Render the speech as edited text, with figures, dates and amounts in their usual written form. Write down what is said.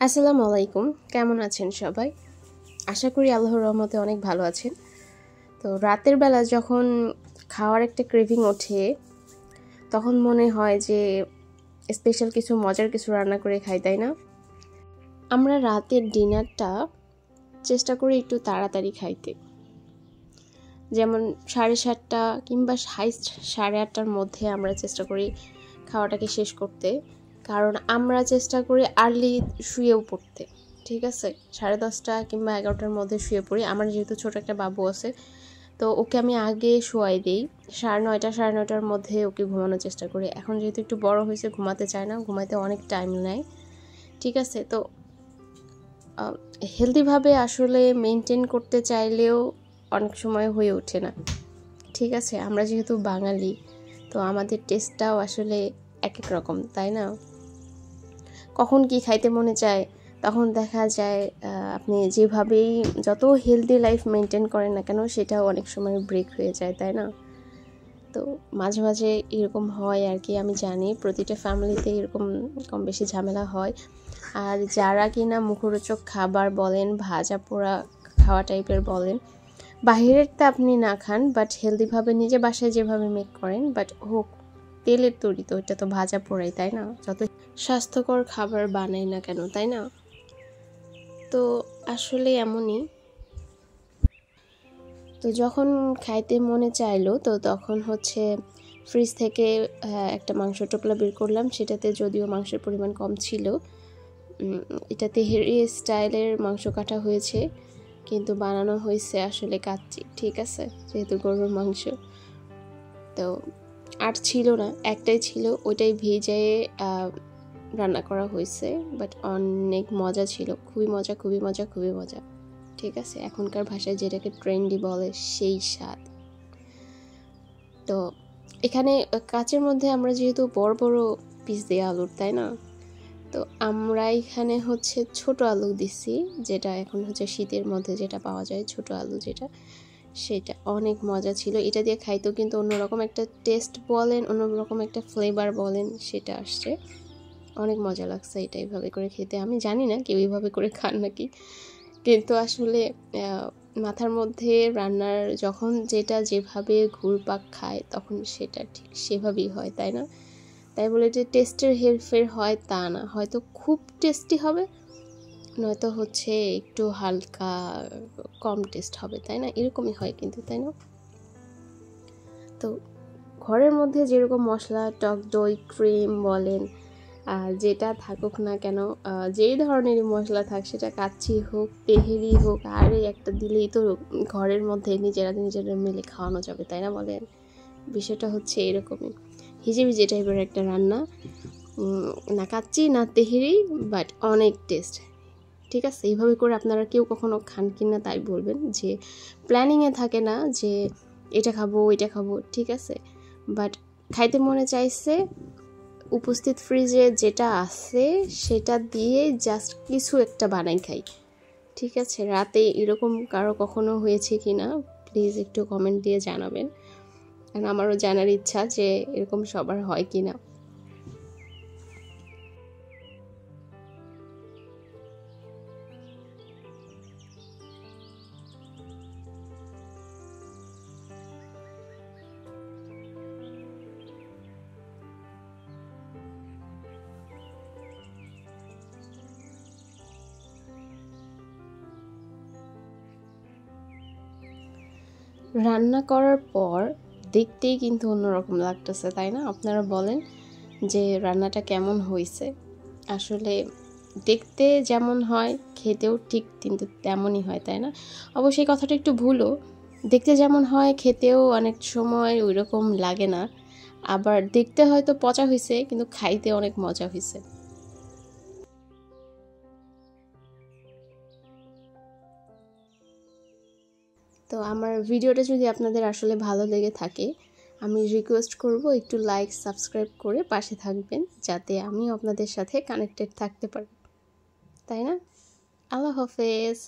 আসসালামু আলাইকুম, কেমন আছেন সবাই? আশা করি আল্লাহর রহমতে অনেক ভালো আছেন। তো রাতের বেলা যখন খাওয়ার একটা ক্রেভিং ওঠে তখন মনে হয় যে স্পেশাল কিছু মজার কিছু রান্না করে খাই, তাই না? আমরা রাতের ডিনারটা চেষ্টা করি একটু তাড়াতাড়ি খাইতে, যেমন 7:30 কিংবা 8:30টার মধ্যে আমরা চেষ্টা করি খাওয়াটাকে শেষ করতে, কারণ আমরা চেষ্টা করি আর্লি শুয়েও পড়তে। ঠিক আছে, 10:30 কিংবা 11টার মধ্যে শুয়ে পড়ি। আমার যেহেতু ছোট একটা বাবু আছে, তো ওকে আমি আগে শোয়াই দিই। 9:30 মধ্যে ওকে ঘুমানোর চেষ্টা করি। এখন যেহেতু একটু বড় হয়েছে, ঘুমাতে চায় না, ঘুমাতে অনেক টাইম নেয়। ঠিক আছে, তো হেলদিভাবে আসলে মেনটেন করতে চাইলেও অনেক সময় হয়ে ওঠে না। ঠিক আছে, আমরা যেহেতু বাঙালি, তো আমাদের টেস্টটাও আসলে এক এক রকম, তাই না? কখন কি খাইতে মনে চায়, তখন দেখা যায় আপনি যেভাবেই যত হেলদি লাইফ মেনটেন করেন না কেন, সেটাও অনেক সময় ব্রেক হয়ে যায়, তাই না? তো মাঝে মাঝে এরকম হয় আর কি। আমি জানি প্রতিটা ফ্যামিলিতে এরকম কম বেশি ঝামেলা হয়। আর যারা কিনা মুখরোচক খাবার বলেন, ভাজা পোড়া খাওয়া টাইপের বলেন, বাহিরেরটা আপনি না খান, বাট হেলদিভাবে নিজে বাসায় যেভাবে মেক করেন, বাট হোক তেলের তৈরি, তো এটা তো ভাজা পোড়াই, তাই না? যত স্বাস্থ্যকর খাবার বানাই না কেন, তাই না? তো আসলে এমনই। তো যখন খাইতে মনে চাইলো, তো তখন ফ্রিজ থেকে একটা মাংস টোপলা বের করলাম। সেটাতে যদিও মাংসের পরিমাণ কম ছিল, এটা তেহেরি স্টাইলের মাংস কাটা হয়েছে, কিন্তু বানানো হয়েছে আসলে কাচ্চি। ঠিক আছে, যেহেতু গরুর মাংস, তো আর ছিল না, একটাই ছিল, ওইটাই ভেজে রান্না করা হয়েছে। বাট অনেক মজা ছিল, খুবই মজা, খুবই মজা, খুবই মজা। ঠিক আছে, এখনকার ভাষায় যেটাকে ট্রেন্ডি বলে, সেই স্বাদ। তো এখানে কাচের মধ্যে আমরা যেহেতু বড় বড় পিস দিয়ে আলুর, তাই না? তো আমরা এখানে ছোট আলু দিছি, যেটা এখন শীতের মধ্যে যেটা পাওয়া যায়, ছোট আলু যেটা, সেটা অনেক মজা ছিল। এটা দিয়ে খাইতেও কিন্তু অন্যরকম একটা টেস্ট বলেন, অন্যরকম একটা ফ্লেভার বলেন, সেটা আসছে। অনেক মজা লাগছে এটা এইভাবে করে খেতে। আমি জানি না কেউ এইভাবে করে খান নাকি, কিন্তু আসলে মাথার মধ্যে রান্নার যখন যেটা যেভাবে ঘুরপাক খায়, তখন সেটা ঠিক সেভাবেই হয়, তাই না? তাই বলে যে টেস্টের হেরফের হয় তা না, হয়তো খুব টেস্টি হবে, নয়তো একটু হালকা কম টেস্ট হবে, তাই না? এরকমই হয় কিন্তু, তাই না? তো ঘরের মধ্যে যেরকম মশলা, টক দই, ক্রিম বলেন, যেটা থাকুক না কেন, যেই ধরনেরই মশলা থাক, সেটা কাচ্চি হোক, তেহেরি হোক, আর একটা দিলেই তো ঘরের মধ্যে নিজেরা মিলে খাওয়ানো যাবে, তাই না? বলেন, বিষয়টা এরকমই হিজিবিজি টাইপের একটা রান্না, না কাচ্চি না তেহেরি, বাট অনেক টেস্ট। ঠিক আছে, এইভাবে করে আপনারা কেউ কখনো খান কিনা তাই বলবেন, যে প্ল্যানিংয়ে থাকে না যে এটা খাবো ওইটা খাবো, ঠিক আছে, বাট খাইতে মনে চাইছে, উপস্থিত ফ্রিজে যেটা আছে সেটা দিয়ে জাস্ট কিছু একটা বানাই খাই। ঠিক আছে, রাতে এরকম কারো কখনো হয়েছে কি না, প্লিজ একটু কমেন্ট দিয়ে জানাবেন, কারণ আমারও জানার ইচ্ছা যে এরকম সবার হয় কি না। রান্না করার পর দেখতেই কিন্তু অন্যরকম লাগতেছে, তাই না? আপনারা বলেন যে রান্নাটা কেমন হয়েছে। আসলে দেখতে যেমন হয়, খেতেও ঠিক কিন্তু তেমনই হয়, তাই না? অবশ্যই কথাটা একটু ভুলও, দেখতে যেমন হয় খেতেও অনেক সময় ওই রকম লাগে না। আবার দেখতে হয়তো পচা হয়েছে, কিন্তু খাইতে অনেক মজা হয়েছে। তো আমার ভিডিওটা যদি আপনাদের আসলে ভালো লেগে থাকে, আমি রিকোয়েস্ট করব একটু লাইক সাবস্ক্রাইব করে পাশে থাকবেন, যাতে আমি আপনাদের সাথে কানেক্টেড থাকতে পারি, তাই না? আল্লাহ হাফেজ।